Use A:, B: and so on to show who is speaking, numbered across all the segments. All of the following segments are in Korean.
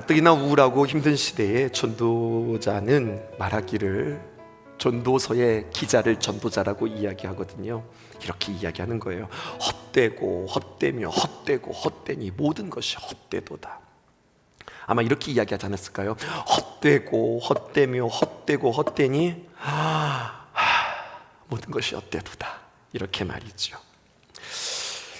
A: 가뜩이나 우울하고 힘든 시대에 전도자는 말하기를, 전도서의 기자를 전도자라고 이야기하거든요. 이렇게 이야기하는 거예요. 헛되고 헛되며 헛되고 헛되니 모든 것이 헛되도다. 아마 이렇게 이야기하지 않았을까요? 헛되고 헛되며 헛되고 헛되니 모든 것이 헛되도다, 이렇게 말이죠.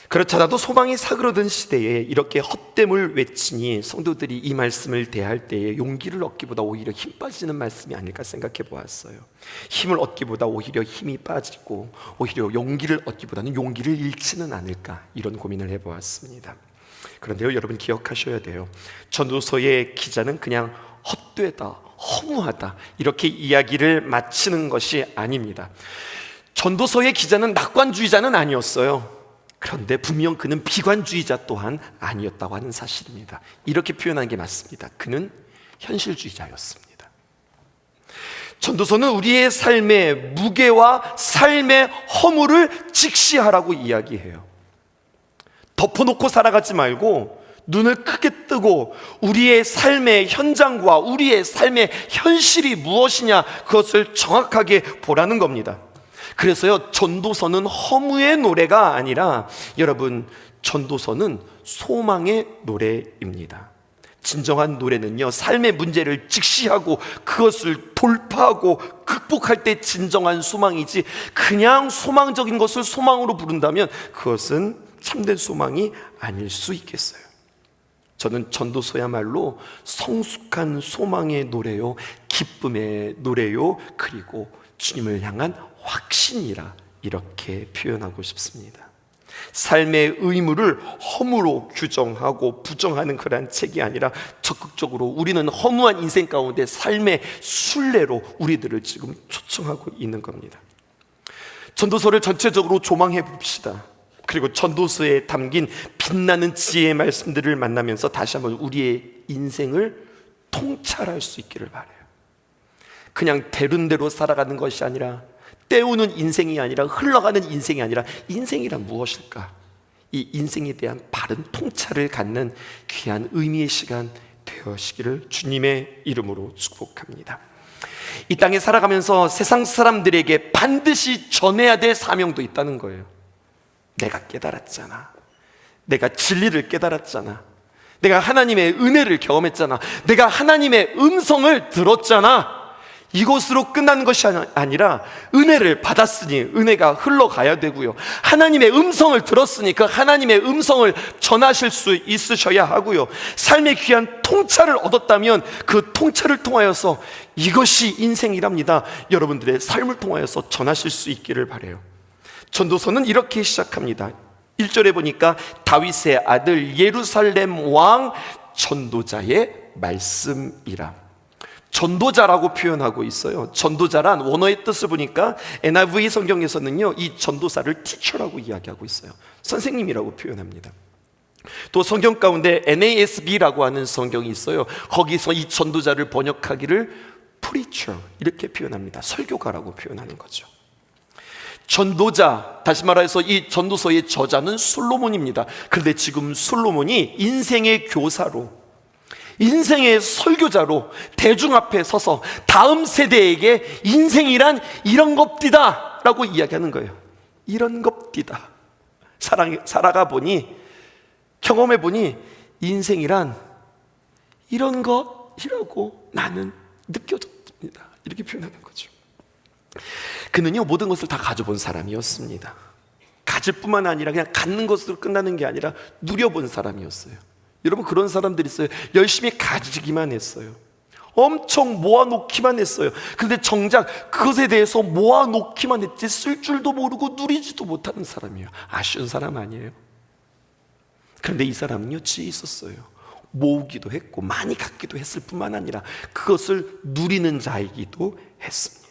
A: 그렇잖아도 소망이 사그러든 시대에 이렇게 헛됨을 외치니 성도들이 이 말씀을 대할 때에 용기를 얻기보다 오히려 힘 빠지는 말씀이 아닐까 생각해 보았어요. 힘을 얻기보다 오히려 힘이 빠지고, 오히려 용기를 얻기보다는 용기를 잃지는 않을까, 이런 고민을 해보았습니다. 그런데요, 여러분 기억하셔야 돼요. 전도서의 기자는 그냥 헛되다, 허무하다 이렇게 이야기를 마치는 것이 아닙니다. 전도서의 기자는 낙관주의자는 아니었어요. 그런데 분명 그는 비관주의자 또한 아니었다고 하는 사실입니다. 이렇게 표현하는 게 맞습니다. 그는 현실주의자였습니다. 전도서는 우리의 삶의 무게와 삶의 허물을 직시하라고 이야기해요. 덮어놓고 살아가지 말고 눈을 크게 뜨고 우리의 삶의 현장과 우리의 삶의 현실이 무엇이냐, 그것을 정확하게 보라는 겁니다. 그래서요, 전도서는 허무의 노래가 아니라, 여러분, 전도서는 소망의 노래입니다. 진정한 노래는요, 삶의 문제를 직시하고 그것을 돌파하고 극복할 때 진정한 소망이지, 그냥 소망적인 것을 소망으로 부른다면 그것은 참된 소망이 아닐 수 있겠어요. 저는 전도서야말로 성숙한 소망의 노래요, 기쁨의 노래요, 그리고 주님을 향한 확신이라, 이렇게 표현하고 싶습니다. 삶의 의무를 허무로 규정하고 부정하는 그러한 책이 아니라, 적극적으로 우리는 허무한 인생 가운데 삶의 순례로 우리들을 지금 초청하고 있는 겁니다. 전도서를 전체적으로 조망해 봅시다. 그리고 전도서에 담긴 빛나는 지혜의 말씀들을 만나면서 다시 한번 우리의 인생을 통찰할 수 있기를 바라요. 그냥 되는 대로 살아가는 것이 아니라, 때우는 인생이 아니라, 흘러가는 인생이 아니라, 인생이란 무엇일까? 이 인생에 대한 바른 통찰을 갖는 귀한 의미의 시간 되어시기를 주님의 이름으로 축복합니다. 이 땅에 살아가면서 세상 사람들에게 반드시 전해야 될 사명도 있다는 거예요. 내가 깨달았잖아, 내가 진리를 깨달았잖아, 내가 하나님의 은혜를 경험했잖아, 내가 하나님의 음성을 들었잖아, 이것으로 끝나는 것이 아니라 은혜를 받았으니 은혜가 흘러가야 되고요, 하나님의 음성을 들었으니 그 하나님의 음성을 전하실 수 있으셔야 하고요, 삶의 귀한 통찰을 얻었다면 그 통찰을 통하여서 이것이 인생이랍니다, 여러분들의 삶을 통하여서 전하실 수 있기를 바라요. 전도서는 이렇게 시작합니다. 1절에 보니까 다윗의 아들 예루살렘 왕 전도자의 말씀이라. 전도자라고 표현하고 있어요. 전도자란 원어의 뜻을 보니까 NIV 성경에서는요, 이 전도사를 티처라고 이야기하고 있어요. 선생님이라고 표현합니다. 또 성경 가운데 NASB라고 하는 성경이 있어요. 거기서 이 전도자를 번역하기를 preacher 이렇게 표현합니다. 설교가라고 표현하는 거죠. 전도자, 다시 말해서 이 전도서의 저자는 솔로몬입니다. 그런데 지금 솔로몬이 인생의 교사로, 인생의 설교자로 대중 앞에 서서 다음 세대에게 인생이란 이런 겁디다 라고 이야기하는 거예요. 이런 겁디다. 살아가 보니, 경험해 보니 인생이란 이런 것이라고 나는 느껴졌습니다. 이렇게 표현하는 거죠. 그는요, 모든 것을 다 가져본 사람이었습니다. 가질 뿐만 아니라 그냥 갖는 것으로 끝나는 게 아니라 누려본 사람이었어요. 여러분, 그런 사람들이 있어요. 열심히 가지기만 했어요. 엄청 모아놓기만 했어요. 그런데 정작 그것에 대해서 모아놓기만 했지 쓸 줄도 모르고 누리지도 못하는 사람이에요. 아쉬운 사람 아니에요? 그런데 이 사람은요, 지혜 있었어요. 모으기도 했고 많이 갖기도 했을 뿐만 아니라 그것을 누리는 자이기도 했습니다.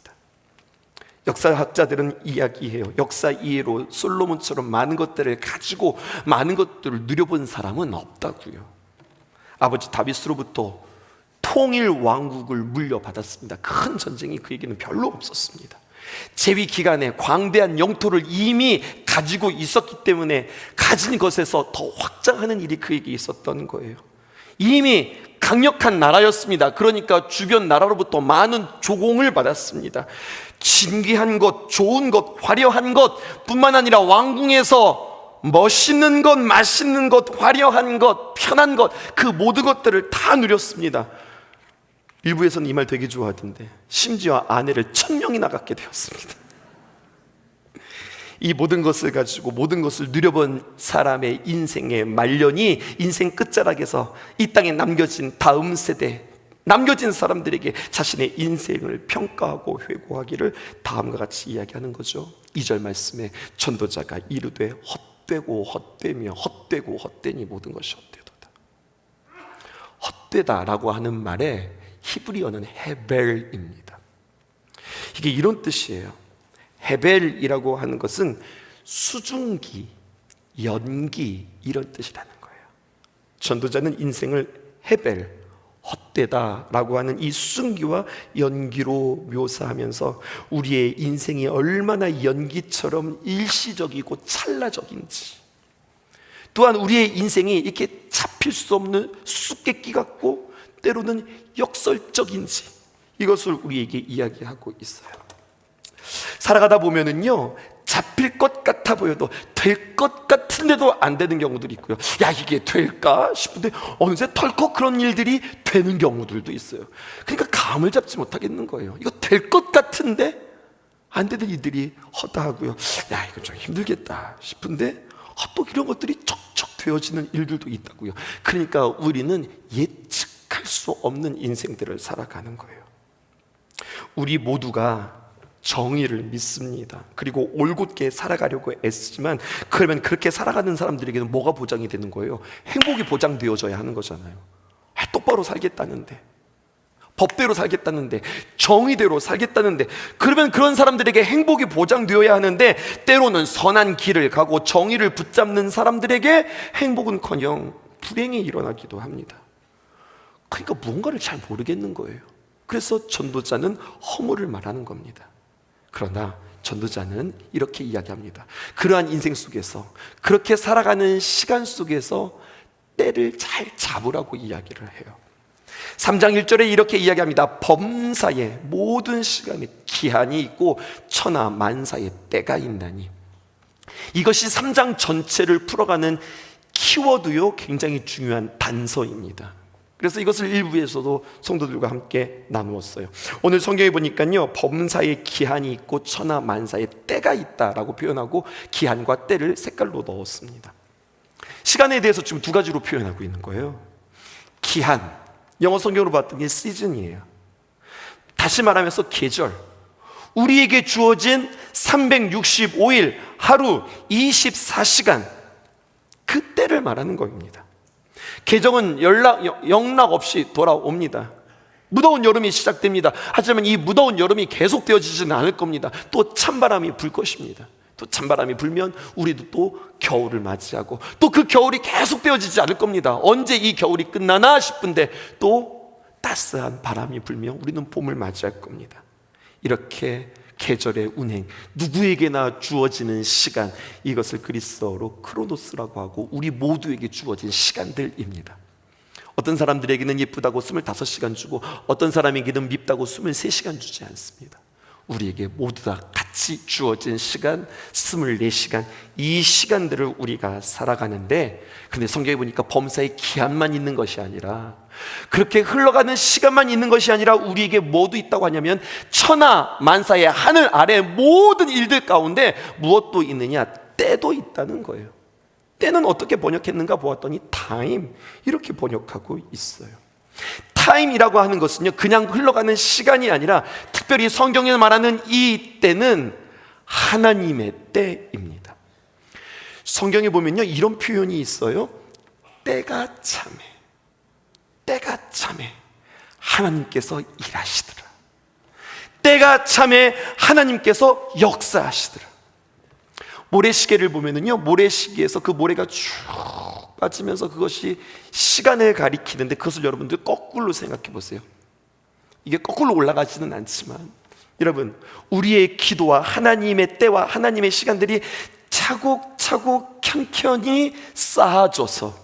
A: 역사학자들은 이야기해요. 역사 이해로 솔로몬처럼 많은 것들을 가지고 많은 것들을 누려본 사람은 없다고요. 아버지 다윗으로부터 통일 왕국을 물려받았습니다. 큰 전쟁이 그에게는 별로 없었습니다. 재위 기간에 광대한 영토를 이미 가지고 있었기 때문에 가진 것에서 더 확장하는 일이 그에게 있었던 거예요. 이미 강력한 나라였습니다. 그러니까 주변 나라로부터 많은 조공을 받았습니다. 진귀한 것, 좋은 것, 화려한 것 뿐만 아니라 왕궁에서 멋있는 것, 맛있는 것, 화려한 것, 편한 것, 그 모든 것들을 다 누렸습니다. 일부에서는 이 말 되게 좋아하던데 심지어 아내를 1000명이나 갖게 되었습니다. 이 모든 것을 가지고 모든 것을 누려본 사람의 인생의 말년이 인생 끝자락에서 이 땅에 남겨진 다음 세대, 남겨진 사람들에게 자신의 인생을 평가하고 회고하기를 다음과 같이 이야기하는 거죠. 2절 말씀에 전도자가 이르되 헛되고 헛되며 헛되고 헛되니 모든 것이 헛되도다. 헛되다라고 하는 말에 히브리어는 헤벨입니다. 이게 이런 뜻이에요. 헤벨이라고 하는 것은 수증기, 연기 이런 뜻이라는 거예요. 전도자는 인생을 헤벨, 헛되다라고 하는 이 수증기와 연기로 묘사하면서 우리의 인생이 얼마나 연기처럼 일시적이고 찰나적인지, 또한 우리의 인생이 이렇게 잡힐 수 없는 수수께끼 같고 때로는 역설적인지 이것을 우리에게 이야기하고 있어요. 살아가다 보면은요, 잡힐 것 같아 보여도 될 것 같은데도 안 되는 경우들이 있고요. 야, 이게 될까 싶은데 어느새 덜컥 그런 일들이 되는 경우들도 있어요. 그러니까 감을 잡지 못하겠는 거예요. 이거 될 것 같은데 안 되는 일들이 허다하고요. 야, 이거 좀 힘들겠다 싶은데 또 이런 것들이 척척 되어지는 일들도 있다고요. 그러니까 우리는 예측할 수 없는 인생들을 살아가는 거예요. 우리 모두가 정의를 믿습니다. 그리고 올곧게 살아가려고 애쓰지만, 그러면 그렇게 살아가는 사람들에게는 뭐가 보장이 되는 거예요? 행복이 보장되어져야 하는 거잖아요. 똑바로 살겠다는데, 법대로 살겠다는데, 정의대로 살겠다는데, 그러면 그런 사람들에게 행복이 보장되어야 하는데, 때로는 선한 길을 가고 정의를 붙잡는 사람들에게 행복은커녕 불행이 일어나기도 합니다. 그러니까 무언가를 잘 모르겠는 거예요. 그래서 전도자는 허물을 말하는 겁니다. 그러나 전도자는 이렇게 이야기합니다. 그러한 인생 속에서, 그렇게 살아가는 시간 속에서 때를 잘 잡으라고 이야기를 해요. 3장 1절에 이렇게 이야기합니다. 범사에 모든 시간에 기한이 있고 천하 만사에 때가 있나니. 이것이 3장 전체를 풀어가는 키워드요, 굉장히 중요한 단서입니다. 그래서 이것을 일부에서도 성도들과 함께 나누었어요. 오늘 성경에 보니까요, 범사에 기한이 있고 천하 만사에 때가 있다라고 표현하고 기한과 때를 색깔로 넣었습니다. 시간에 대해서 지금 두 가지로 표현하고 있는 거예요. 기한, 영어 성경으로 봤더니 시즌이에요. 다시 말하면서 계절, 우리에게 주어진 365일 하루 24시간, 그 때를 말하는 겁니다. 계정은 영락 없이 돌아옵니다. 무더운 여름이 시작됩니다. 하지만 이 무더운 여름이 계속되어지지는 않을 겁니다. 또 찬바람이 불 것입니다. 또 찬바람이 불면 우리도 또 겨울을 맞이하고, 또 그 겨울이 계속되어지지 않을 겁니다. 언제 이 겨울이 끝나나 싶은데 또 따스한 바람이 불면 우리는 봄을 맞이할 겁니다. 이렇게 계절의 운행, 누구에게나 주어지는 시간, 이것을 그리스어로 크로노스라고 하고 우리 모두에게 주어진 시간들입니다. 어떤 사람들에게는 예쁘다고 25시간 주고 어떤 사람에게는 밉다고 23시간 주지 않습니다. 우리에게 모두 다 같이 주어진 시간 24시간, 이 시간들을 우리가 살아가는데, 근데 성경에 보니까 범사에 기한만 있는 것이 아니라, 그렇게 흘러가는 시간만 있는 것이 아니라 우리에게 뭐도 있다고 하냐면 천하 만사의 하늘 아래 모든 일들 가운데 무엇도 있느냐? 때도 있다는 거예요. 때는 어떻게 번역했는가 보았더니 타임, 이렇게 번역하고 있어요. 타임이라고 하는 것은요, 그냥 흘러가는 시간이 아니라 특별히 성경에 말하는 이 때는 하나님의 때입니다. 성경에 보면요, 이런 표현이 있어요. 때가 참에, 때가 참에 하나님께서 일하시더라. 때가 참에 하나님께서 역사하시더라. 모래시계를 보면은요, 모래시계에서 그 모래가 쭉 빠지면서 그것이 시간을 가리키는데, 그것을 여러분들 거꾸로 생각해 보세요. 이게 거꾸로 올라가지는 않지만, 여러분, 우리의 기도와 하나님의 때와 하나님의 시간들이 차곡차곡 켜켜이 쌓아져서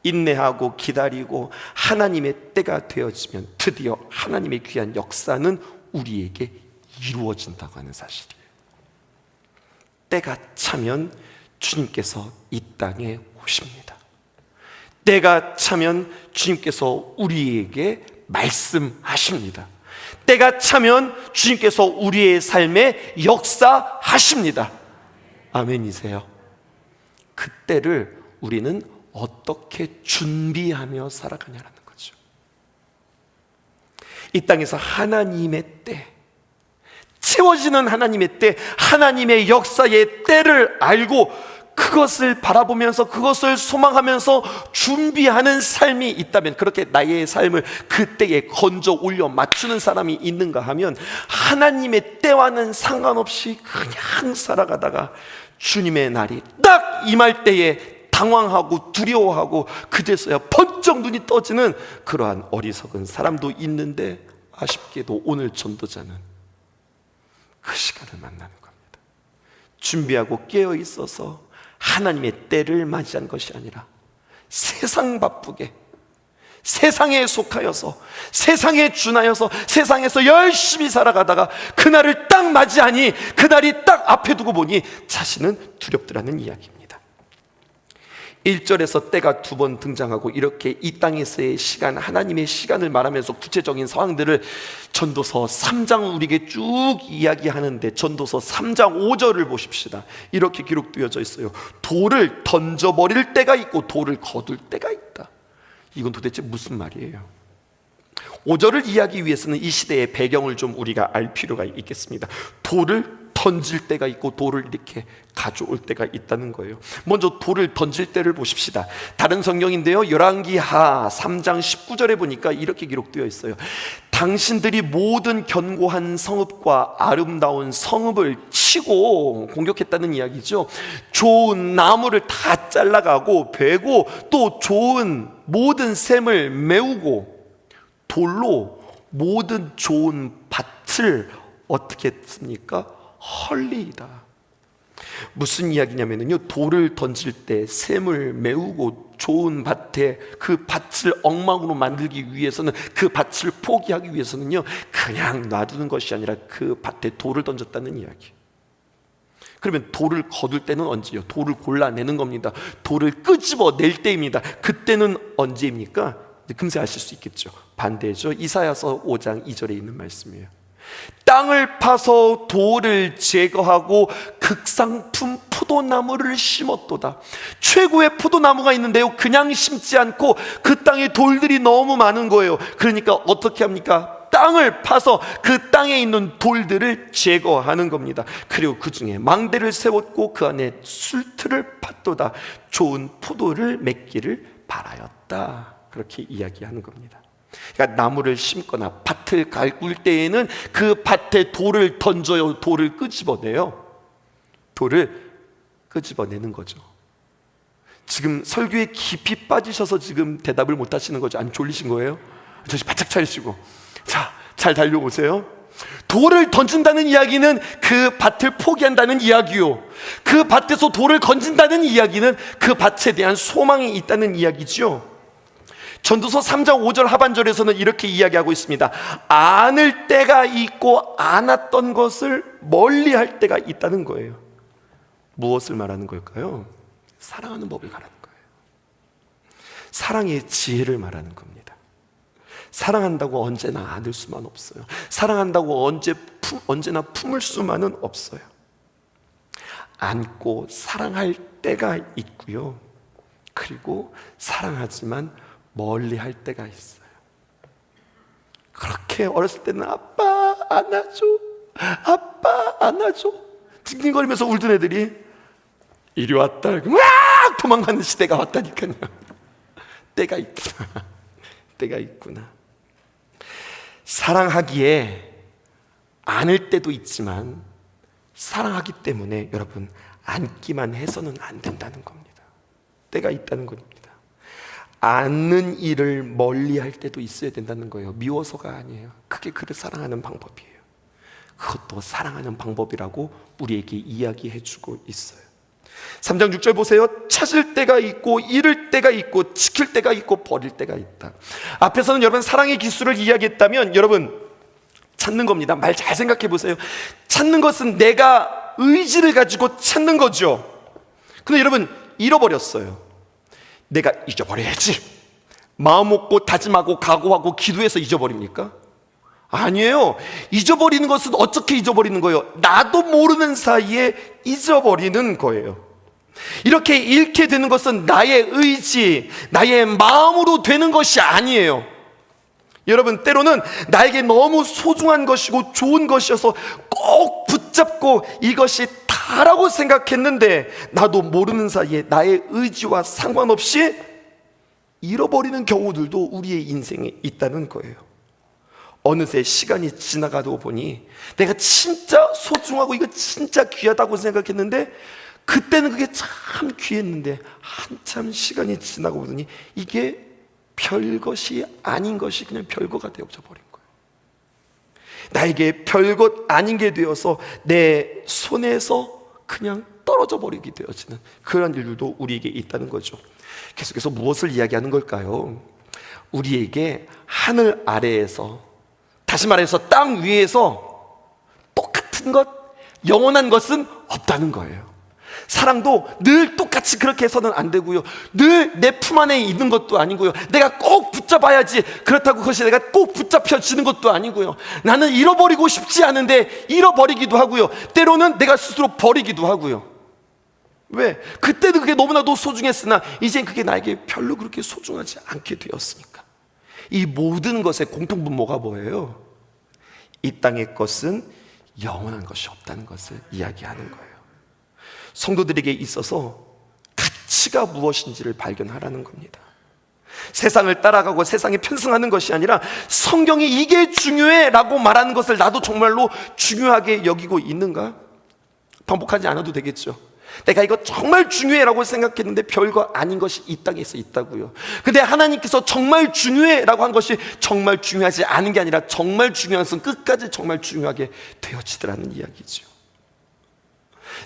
A: 인내하고 기다리고 하나님의 때가 되어지면 드디어 하나님의 귀한 역사는 우리에게 이루어진다고 하는 사실이에요. 때가 차면 주님께서 이 땅에 오십니다. 때가 차면 주님께서 우리에게 말씀하십니다. 때가 차면 주님께서 우리의 삶에 역사하십니다. 아멘이세요? 그때를 우리는 어떻게 준비하며 살아가냐라는 거죠. 이 땅에서 하나님의 때, 채워지는 하나님의 때, 하나님의 역사의 때를 알고 그것을 바라보면서 그것을 소망하면서 준비하는 삶이 있다면, 그렇게 나의 삶을 그때에 건져 올려 맞추는 사람이 있는가 하면, 하나님의 때와는 상관없이 그냥 살아가다가 주님의 날이 딱 임할 때에 당황하고 두려워하고 그제서야 번쩍 눈이 떠지는 그러한 어리석은 사람도 있는데, 아쉽게도 오늘 전도자는 그 시간을 만나는 겁니다. 준비하고 깨어 있어서 하나님의 때를 맞이한 것이 아니라 세상 바쁘게, 세상에 속하여서, 세상에 준하여서 세상에서 열심히 살아가다가 그날을 딱 맞이하니, 그날이 딱 앞에 두고 보니 자신은 두렵더라는 이야기입니다. 1절에서 때가 2번 등장하고, 이렇게 이 땅에서의 시간, 하나님의 시간을 말하면서 구체적인 상황들을 전도서 3장 우리에게 쭉 이야기하는데, 전도서 3장 5절을 보십시다. 이렇게 기록되어져 있어요. 돌을 던져버릴 때가 있고 돌을 거둘 때가 있다. 이건 도대체 무슨 말이에요? 5절을 이해하기 위해서는 이 시대의 배경을 좀 우리가 알 필요가 있겠습니다. 돌을 던질 때가 있고 돌을 이렇게 가져올 때가 있다는 거예요. 먼저 돌을 던질 때를 보십시다. 다른 성경인데요, 열왕기하 3장 19절에 보니까 이렇게 기록되어 있어요. 당신들이 모든 견고한 성읍과 아름다운 성읍을 치고 공격했다는 이야기죠. 좋은 나무를 다 잘라가고 베고, 또 좋은 모든 샘을 메우고 돌로 모든 좋은 밭을 어떻게 했습니까? 헐리이다. 무슨 이야기냐면요, 돌을 던질 때 샘을 메우고 좋은 밭에 그 밭을 엉망으로 만들기 위해서는, 그 밭을 포기하기 위해서는요, 그냥 놔두는 것이 아니라 그 밭에 돌을 던졌다는 이야기. 그러면 돌을 거둘 때는 언제요? 돌을 골라내는 겁니다. 돌을 끄집어낼 때입니다. 그때는 언제입니까? 금세 아실 수 있겠죠. 반대죠. 이사야서 5장 2절에 있는 말씀이에요. 땅을 파서 돌을 제거하고 극상품 포도나무를 심었도다. 최고의 포도나무가 있는데요, 그냥 심지 않고 그 땅에 돌들이 너무 많은 거예요. 그러니까 어떻게 합니까? 땅을 파서 그 땅에 있는 돌들을 제거하는 겁니다. 그리고 그 중에 망대를 세웠고 그 안에 술틀을 팠도다. 좋은 포도를 맺기를 바라였다. 그렇게 이야기하는 겁니다. 그러니까 나무를 심거나 밭을 가꿀 때에는 그 밭에 돌을 던져요. 돌을 끄집어내요. 돌을 끄집어내는 거죠. 지금 설교에 깊이 빠지셔서 지금 대답을 못 하시는 거죠. 아니, 졸리신 거예요? 정신 바짝 차리시고, 자, 잘 달려오세요. 돌을 던진다는 이야기는 그 밭을 포기한다는 이야기요, 그 밭에서 돌을 건진다는 이야기는 그 밭에 대한 소망이 있다는 이야기죠. 전도서 3장 5절 하반절에서는 이렇게 이야기하고 있습니다. 안을 때가 있고 안았던 것을 멀리할 때가 있다는 거예요. 무엇을 말하는 걸까요? 사랑하는 법을 말하는 거예요. 사랑의 지혜를 말하는 겁니다. 사랑한다고 언제나 안을 수만 없어요. 사랑한다고 언제나 품을 수만은 없어요. 안고 사랑할 때가 있고요, 그리고 사랑하지만 멀리 할 때가 있어요. 그렇게 어렸을 때는 아빠 안아줘, 아빠 안아줘 징징거리면서 울던 애들이 이리 왔다 막 도망가는 시대가 왔다니까요. 때가 있구나. 때가 있구나. 사랑하기에 안을 때도 있지만, 사랑하기 때문에 여러분 안기만 해서는 안 된다는 겁니다. 때가 있다는 겁니다. 안는 일을 멀리할 때도 있어야 된다는 거예요. 미워서가 아니에요. 그게 그를 사랑하는 방법이에요. 그것도 사랑하는 방법이라고 우리에게 이야기해주고 있어요. 3장 6절 보세요. 찾을 때가 있고 잃을 때가 있고 지킬 때가 있고 버릴 때가 있다. 앞에서는 여러분 사랑의 기술을 이야기했다면 여러분 찾는 겁니다. 말 잘 생각해 보세요. 찾는 것은 내가 의지를 가지고 찾는 거죠. 근데 여러분 잃어버렸어요. 내가 잊어버려야지 마음 먹고 다짐하고 각오하고 기도해서 잊어버립니까? 아니에요. 잊어버리는 것은 어떻게 잊어버리는 거예요? 나도 모르는 사이에 잊어버리는 거예요. 이렇게 잃게 되는 것은 나의 의지, 나의 마음으로 되는 것이 아니에요. 여러분 때로는 나에게 너무 소중한 것이고 좋은 것이어서 꼭 붙잡고 이것이 다라고 생각했는데 나도 모르는 사이에 나의 의지와 상관없이 잃어버리는 경우들도 우리의 인생에 있다는 거예요. 어느새 시간이 지나가다 보니 내가 진짜 소중하고 이거 진짜 귀하다고 생각했는데 그때는 그게 참 귀했는데 한참 시간이 지나고 보더니 이게 별것이 아닌 것이 그냥 별거가 되어져 버린 거예요. 나에게 별것 아닌 게 되어서 내 손에서 그냥 떨어져 버리게 되어지는 그런 일들도 우리에게 있다는 거죠. 계속해서 무엇을 이야기하는 걸까요? 우리에게 하늘 아래에서, 다시 말해서 땅 위에서 똑같은 것, 영원한 것은 없다는 거예요. 사랑도 늘 똑같이 그렇게 해서는 안 되고요. 늘 내 품 안에 있는 것도 아니고요. 내가 꼭 붙잡아야지 그렇다고 그것이 내가 꼭 붙잡혀지는 것도 아니고요. 나는 잃어버리고 싶지 않은데 잃어버리기도 하고요. 때로는 내가 스스로 버리기도 하고요. 왜? 그때는 그게 너무나도 소중했으나 이젠 그게 나에게 별로 그렇게 소중하지 않게 되었으니까. 이 모든 것의 공통분모가 뭐예요? 이 땅의 것은 영원한 것이 없다는 것을 이야기하는 거예요. 성도들에게 있어서 가치가 무엇인지를 발견하라는 겁니다. 세상을 따라가고 세상에 편승하는 것이 아니라 성경이 이게 중요해 라고 말하는 것을 나도 정말로 중요하게 여기고 있는가? 반복하지 않아도 되겠죠. 내가 이거 정말 중요해 라고 생각했는데 별거 아닌 것이 이 땅에 있다고요. 근데 하나님께서 정말 중요해 라고 한 것이 정말 중요하지 않은 게 아니라 정말 중요한 것은 끝까지 정말 중요하게 되어지더라는 이야기죠.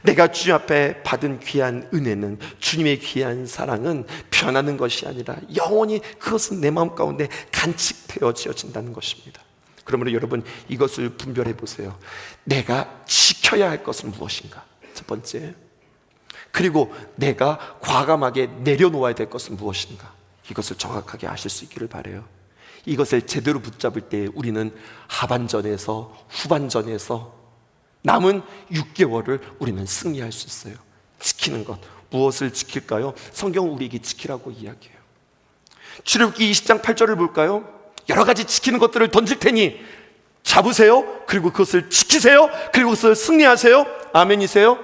A: 내가 주님 앞에 받은 귀한 은혜는, 주님의 귀한 사랑은 변하는 것이 아니라 영원히 그것은 내 마음 가운데 간직되어진다는 것입니다. 그러므로 여러분 이것을 분별해 보세요. 내가 지켜야 할 것은 무엇인가? 첫 번째. 그리고 내가 과감하게 내려놓아야 될 것은 무엇인가? 이것을 정확하게 아실 수 있기를 바라요. 이것을 제대로 붙잡을 때 우리는 하반전에서 후반전에서 남은 6개월을 우리는 승리할 수 있어요. 지키는 것, 무엇을 지킬까요? 성경은 우리에게 지키라고 이야기해요. 출애굽기 20장 8절을 볼까요? 여러 가지 지키는 것들을 던질 테니 잡으세요. 그리고 그것을 지키세요. 그리고 그것을 승리하세요. 아멘이세요?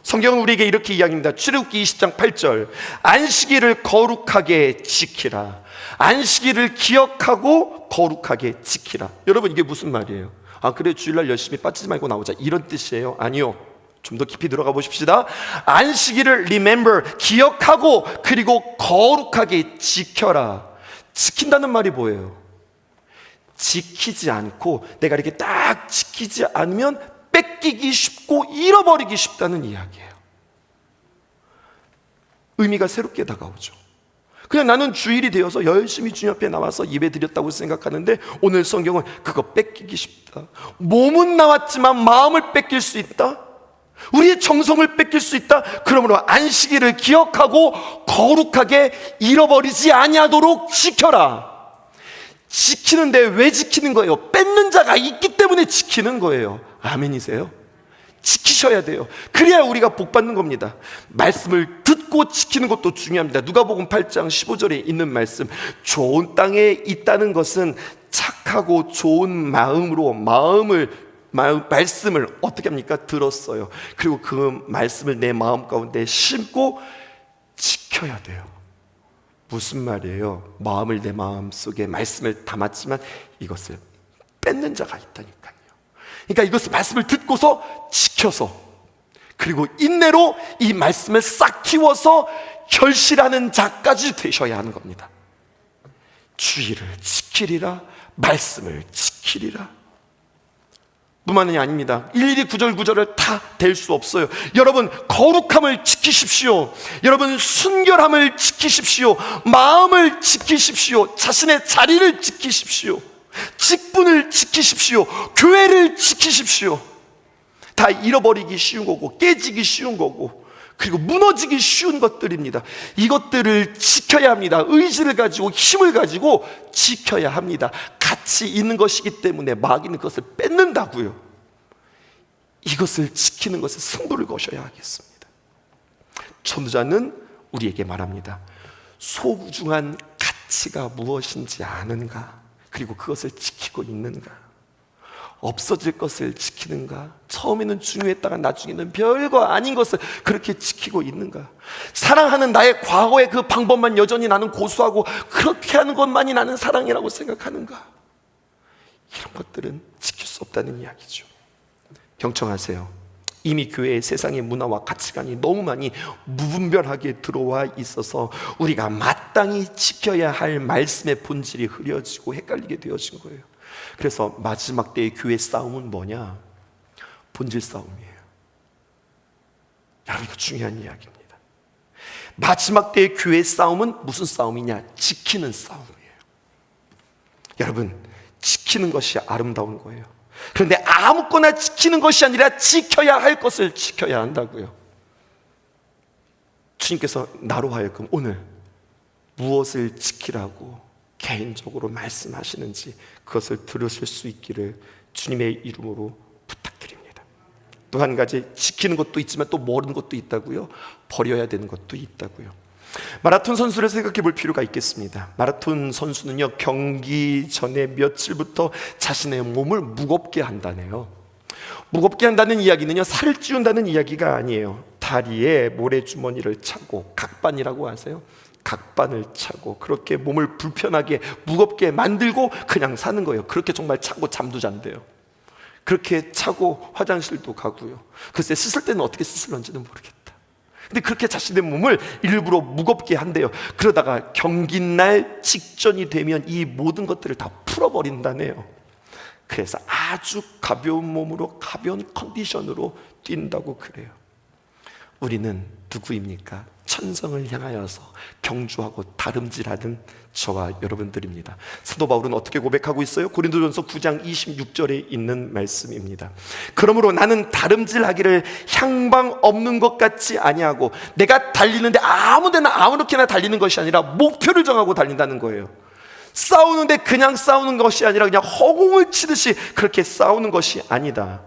A: 성경은 우리에게 이렇게 이야기합니다. 출애굽기 20장 8절, 안식일을 거룩하게 지키라. 안식일을 기억하고 거룩하게 지키라. 여러분 이게 무슨 말이에요? 아 그래 주일날 열심히 빠지지 말고 나오자 이런 뜻이에요? 아니요. 좀 더 깊이 들어가 보십시다. 안식일을 remember, 기억하고 그리고 거룩하게 지켜라. 지킨다는 말이 뭐예요? 지키지 않고 내가 이렇게 딱 지키지 않으면 뺏기기 쉽고 잃어버리기 쉽다는 이야기예요. 의미가 새롭게 다가오죠. 그냥 나는 주일이 되어서 열심히 주님 앞에 나와서 예배 드렸다고 생각하는데 오늘 성경은 그거 뺏기기 쉽다. 몸은 나왔지만 마음을 뺏길 수 있다. 우리의 정성을 뺏길 수 있다. 그러므로 안식일을 기억하고 거룩하게 잃어버리지 아니하도록 지켜라. 지키는데 왜 지키는 거예요? 뺏는 자가 있기 때문에 지키는 거예요. 아멘이세요? 지키셔야 돼요. 그래야 우리가 복 받는 겁니다. 말씀을 듣고 지키는 것도 중요합니다. 누가복음 8장 15절에 있는 말씀, 좋은 땅에 있다는 것은 착하고 좋은 마음으로 말씀을 어떻게 합니까? 들었어요. 그리고 그 말씀을 내 마음 가운데 심고 지켜야 돼요. 무슨 말이에요? 마음을 내 마음 속에 말씀을 담았지만 이것을 뺏는 자가 있다니까요. 그러니까 이것을 말씀을 듣고서 지켜서 그리고 인내로 이 말씀을 싹 틔워서 결실하는 자까지 되셔야 하는 겁니다. 주의를 지키리라, 말씀을 지키리라. 뿐만이 아닙니다. 일일이 구절구절을 다 댈 수 없어요. 여러분, 거룩함을 지키십시오. 여러분, 순결함을 지키십시오. 마음을 지키십시오. 자신의 자리를 지키십시오. 직분을 지키십시오. 교회를 지키십시오. 다 잃어버리기 쉬운 거고, 깨지기 쉬운 거고, 그리고 무너지기 쉬운 것들입니다. 이것들을 지켜야 합니다. 의지를 가지고 힘을 가지고 지켜야 합니다. 같이 있는 것이기 때문에 마귀는 그것을 뺏는다고요. 이것을 지키는 것에 승부를 거셔야 하겠습니다. 전도자는 우리에게 말합니다. 소중한 가치가 무엇인지 아는가? 그리고 그것을 지키고 있는가? 없어질 것을 지키는가? 처음에는 중요했다가 나중에는 별거 아닌 것을 그렇게 지키고 있는가? 사랑하는 나의 과거의 그 방법만 여전히 나는 고수하고 그렇게 하는 것만이 나는 사랑이라고 생각하는가? 이런 것들은 지킬 수 없다는 이야기죠. 경청하세요. 이미 교회의 세상의 문화와 가치관이 너무 많이 무분별하게 들어와 있어서 우리가 마땅히 지켜야 할 말씀의 본질이 흐려지고 헷갈리게 되어진 거예요. 그래서 마지막 때의 교회 싸움은 뭐냐? 본질 싸움이에요. 여러분, 이거 중요한 이야기입니다. 마지막 때의 교회 싸움은 무슨 싸움이냐? 지키는 싸움이에요. 여러분, 지키는 것이 아름다운 거예요. 그런데 아무거나 지키는 것이 아니라 지켜야 할 것을 지켜야 한다고요. 주님께서 나로 하여금 오늘 무엇을 지키라고 개인적으로 말씀하시는지 그것을 들으실 수 있기를 주님의 이름으로 부탁드립니다. 또 한 가지, 지키는 것도 있지만 또 모르는 것도 있다고요. 버려야 되는 것도 있다고요. 마라톤 선수를 생각해 볼 필요가 있겠습니다. 마라톤 선수는요, 경기 전에 며칠부터 자신의 몸을 무겁게 한다네요. 무겁게 한다는 이야기는요, 살을 찌운다는 이야기가 아니에요. 다리에 모래주머니를 차고, 각반이라고 하세요? 각반을 차고 그렇게 몸을 불편하게 무겁게 만들고 그냥 사는 거예요. 그렇게 정말 차고 잠도 잔대요. 그렇게 차고 화장실도 가고요. 글쎄, 씻을 때는 어떻게 씻을런지는 모르겠다. 근데 그렇게 자신의 몸을 일부러 무겁게 한대요. 그러다가 경기날 직전이 되면 이 모든 것들을 다 풀어버린다네요. 그래서 아주 가벼운 몸으로, 가벼운 컨디션으로 뛴다고 그래요. 우리는 누구입니까? 천성을 향하여서 경주하고 다름질하는 저와 여러분들입니다. 사도 바울은 어떻게 고백하고 있어요? 고린도전서 9장 26절에 있는 말씀입니다. 그러므로 나는 다름질하기를 향방 없는 것 같지 아니하고, 내가 달리는데 아무데나 아무렇게나 달리는 것이 아니라 목표를 정하고 달린다는 거예요. 싸우는데 그냥 싸우는 것이 아니라 그냥 허공을 치듯이 그렇게 싸우는 것이 아니다,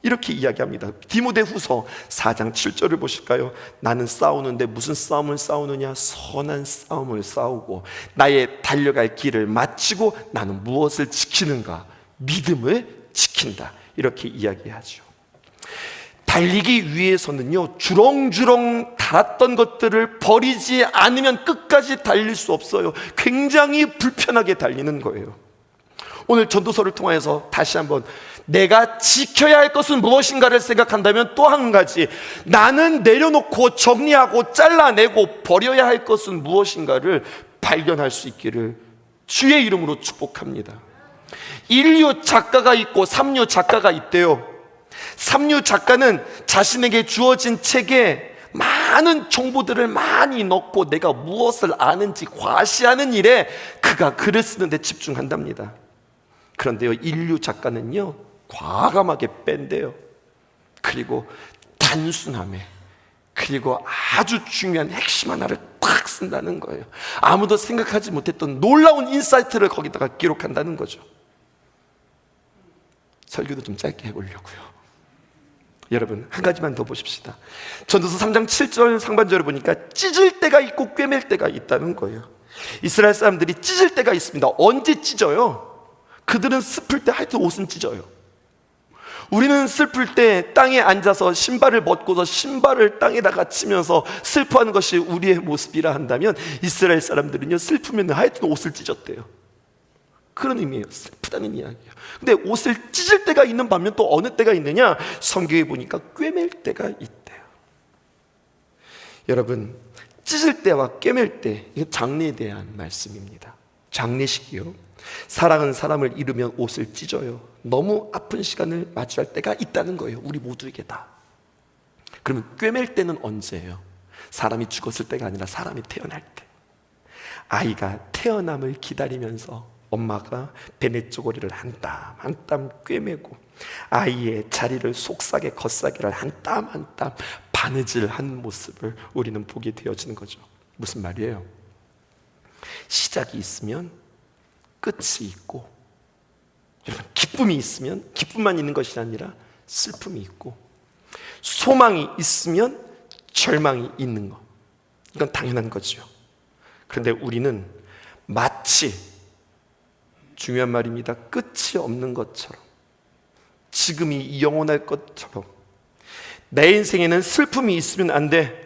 A: 이렇게 이야기합니다. 디모데후서 4장 7절을 보실까요? 나는 싸우는데 무슨 싸움을 싸우느냐? 선한 싸움을 싸우고 나의 달려갈 길을 마치고 나는 무엇을 지키는가? 믿음을 지킨다, 이렇게 이야기하죠. 달리기 위해서는요, 주렁주렁 달았던 것들을 버리지 않으면 끝까지 달릴 수 없어요. 굉장히 불편하게 달리는 거예요. 오늘 전도서를 통해서 다시 한번 내가 지켜야 할 것은 무엇인가를 생각한다면 또 한 가지, 나는 내려놓고 정리하고 잘라내고 버려야 할 것은 무엇인가를 발견할 수 있기를 주의 이름으로 축복합니다. 인류 작가가 있고 삼류 작가가 있대요. 삼류 작가는 자신에게 주어진 책에 많은 정보들을 많이 넣고 내가 무엇을 아는지 과시하는 일에 그가 글을 쓰는데 집중한답니다. 그런데요, 인류 작가는요, 과감하게 뺀대요. 그리고 단순함에, 그리고 아주 중요한 핵심 하나를 딱 쓴다는 거예요. 아무도 생각하지 못했던 놀라운 인사이트를 거기다가 기록한다는 거죠. 설교도 좀 짧게 해보려고요. 여러분, 한 가지만 더 보십시다. 전도서 3장 7절 상반절을 보니까 찢을 때가 있고 꿰맬 때가 있다는 거예요. 이스라엘 사람들이 찢을 때가 있습니다. 언제 찢어요? 그들은 슬플 때 하여튼 옷은 찢어요. 우리는 슬플 때 땅에 앉아서 신발을 벗고서 신발을 땅에다가 치면서 슬퍼하는 것이 우리의 모습이라 한다면, 이스라엘 사람들은요, 슬프면 하여튼 옷을 찢었대요. 그런 의미예요. 슬프다는 이야기예요. 근데 옷을 찢을 때가 있는 반면 또 어느 때가 있느냐? 성경에 보니까 꿰맬 때가 있대요. 여러분, 찢을 때와 꿰맬 때, 이건 장례에 대한 말씀입니다. 장례식이요, 사랑하는 사람을 잃으면 옷을 찢어요. 너무 아픈 시간을 맞이할 때가 있다는 거예요. 우리 모두에게 다. 그러면 꿰맬 때는 언제예요? 사람이 죽었을 때가 아니라 사람이 태어날 때. 아이가 태어남을 기다리면서 엄마가 베네쪼고리를 한 땀 한 땀 꿰매고 아이의 자리를 속삭여 겉삭이를 한 땀 한 땀 바느질한 모습을 우리는 보게 되어지는 거죠. 무슨 말이에요? 시작이 있으면 끝이 있고, 여러분, 기쁨이 있으면 기쁨만 있는 것이 아니라 슬픔이 있고, 소망이 있으면 절망이 있는 것, 이건 당연한 거죠. 그런데 우리는 마치, 중요한 말입니다, 끝이 없는 것처럼, 지금이 영원할 것처럼, 내 인생에는 슬픔이 있으면 안 돼,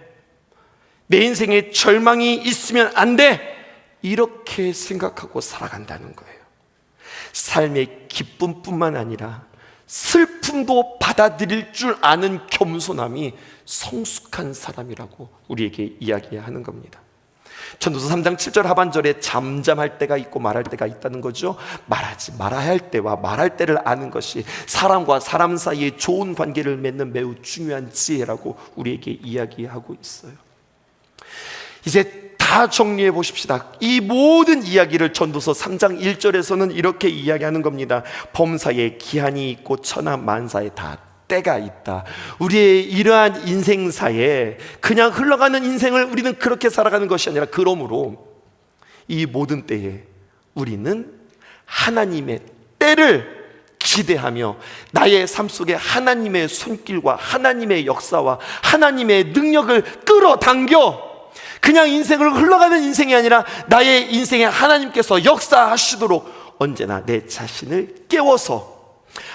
A: 내 인생에 절망이 있으면 안 돼, 이렇게 생각하고 살아간다는 거예요. 삶의 기쁨뿐만 아니라 슬픔도 받아들일 줄 아는 겸손함이 성숙한 사람이라고 우리에게 이야기하는 겁니다. 전도서 3장 7절 하반절에 잠잠할 때가 있고 말할 때가 있다는 거죠. 말하지 말아야 할 때와 말할 때를 아는 것이 사람과 사람 사이에 좋은 관계를 맺는 매우 중요한 지혜라고 우리에게 이야기하고 있어요. 이제 다 정리해 보십시다. 이 모든 이야기를 전도서 3장 1절에서는 이렇게 이야기하는 겁니다. 범사에 기한이 있고 천하 만사에 다 때가 있다. 우리의 이러한 인생사에 그냥 흘러가는 인생을 우리는 그렇게 살아가는 것이 아니라, 그러므로 이 모든 때에 우리는 하나님의 때를 기대하며 나의 삶 속에 하나님의 손길과 하나님의 역사와 하나님의 능력을 끌어당겨 그냥 인생을 흘러가는 인생이 아니라 나의 인생에 하나님께서 역사하시도록 언제나 내 자신을 깨워서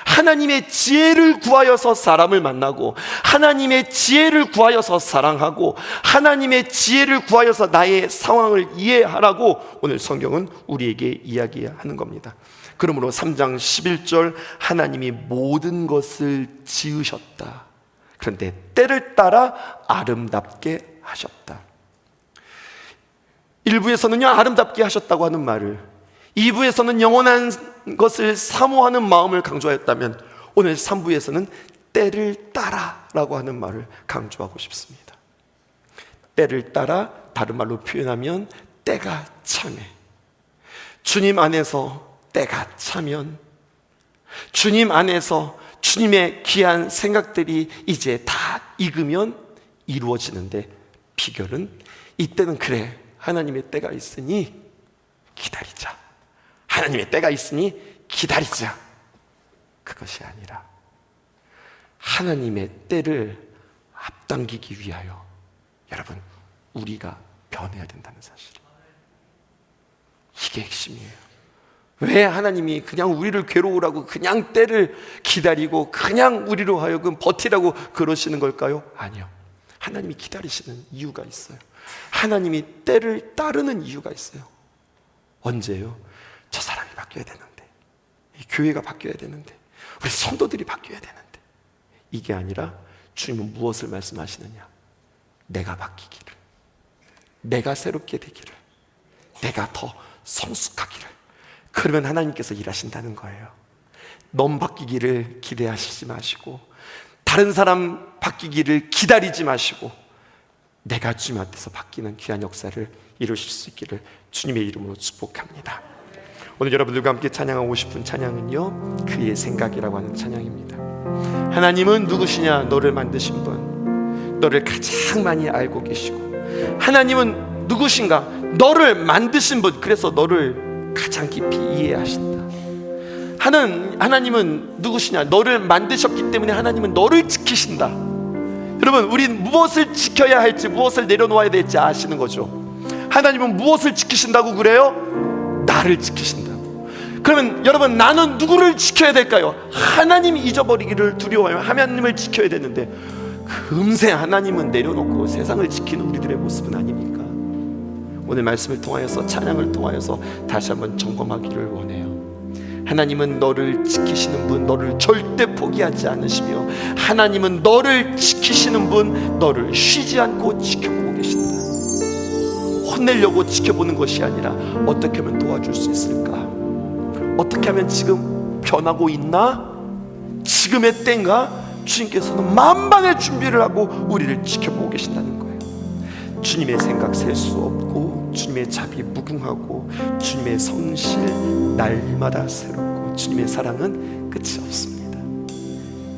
A: 하나님의 지혜를 구하여서 사람을 만나고, 하나님의 지혜를 구하여서 사랑하고, 하나님의 지혜를 구하여서 나의 상황을 이해하라고 오늘 성경은 우리에게 이야기하는 겁니다. 그러므로 3장 11절, 하나님이 모든 것을 지으셨다. 그런데 때를 따라 아름답게 하셨다. 1부에서는요 아름답게 하셨다고 하는 말을, 2부에서는 영원한 것을 사모하는 마음을 강조하였다면, 오늘 3부에서는 때를 따라 라고 하는 말을 강조하고 싶습니다. 때를 따라, 다른 말로 표현하면 때가 차매. 주님 안에서 때가 차면, 주님 안에서 주님의 귀한 생각들이 이제 다 익으면 이루어지는데, 비결은 이때는 그래, 하나님의 때가 있으니 기다리자, 하나님의 때가 있으니 기다리자, 그것이 아니라 하나님의 때를 앞당기기 위하여 여러분 우리가 변해야 된다는 사실, 이게 핵심이에요. 왜 하나님이 그냥 우리를 괴로우라고 그냥 때를 기다리고 그냥 우리로 하여금 버티라고 그러시는 걸까요? 아니요, 하나님이 기다리시는 이유가 있어요. 하나님이 때를 따르는 이유가 있어요. 언제요? 저 사람이 바뀌어야 되는데, 이 교회가 바뀌어야 되는데, 우리 성도들이 바뀌어야 되는데, 이게 아니라 주님은 무엇을 말씀하시느냐? 내가 바뀌기를, 내가 새롭게 되기를, 내가 더 성숙하기를. 그러면 하나님께서 일하신다는 거예요. 넌 바뀌기를 기대하시지 마시고, 다른 사람 바뀌기를 기다리지 마시고, 내가 주님 앞에서 바뀌는 귀한 역사를 이루실 수 있기를 주님의 이름으로 축복합니다. 오늘 여러분들과 함께 찬양하고 싶은 찬양은요, 그의 생각이라고 하는 찬양입니다. 하나님은 누구시냐? 너를 만드신 분, 너를 가장 많이 알고 계시고, 하나님은 누구신가? 너를 만드신 분, 그래서 너를 가장 깊이 이해하신다. 하나님은 누구시냐? 너를 만드셨기 때문에 하나님은 너를 지키신다. 여러분, 우린 무엇을 지켜야 할지, 무엇을 내려놓아야 될지 아시는 거죠. 하나님은 무엇을 지키신다고 그래요? 나를 지키신다고. 그러면 여러분, 나는 누구를 지켜야 될까요? 하나님이 잊어버리기를 두려워하며 하나님을 지켜야 되는데, 금세 하나님은 내려놓고 세상을 지키는 우리들의 모습은 아닙니까? 오늘 말씀을 통하여서, 찬양을 통하여서 다시 한번 점검하기를 원해요. 하나님은 너를 지키시는 분, 너를 절대 포기하지 않으시며, 하나님은 너를 지키시는 분, 너를 쉬지 않고 지켜보고 계신다. 혼내려고 지켜보는 것이 아니라 어떻게 하면 도와줄 수 있을까? 어떻게 하면 지금 변하고 있나? 지금의 때인가? 주님께서는 만반의 준비를 하고 우리를 지켜보고 계신다는 거예요. 주님의 생각 셀 수 없고, 주님의 자비 무궁하고, 주님의 성실 날마다 새롭고, 주님의 사랑은 끝이 없습니다.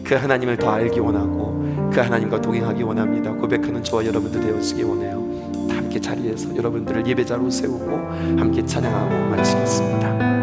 A: 그 하나님을 더 알기 원하고 그 하나님과 동행하기 원합니다. 고백하는 저와 여러분들 되어지기 원해요. 다 함께 자리에서 여러분들을 예배자로 세우고 함께 찬양하고 마치겠습니다.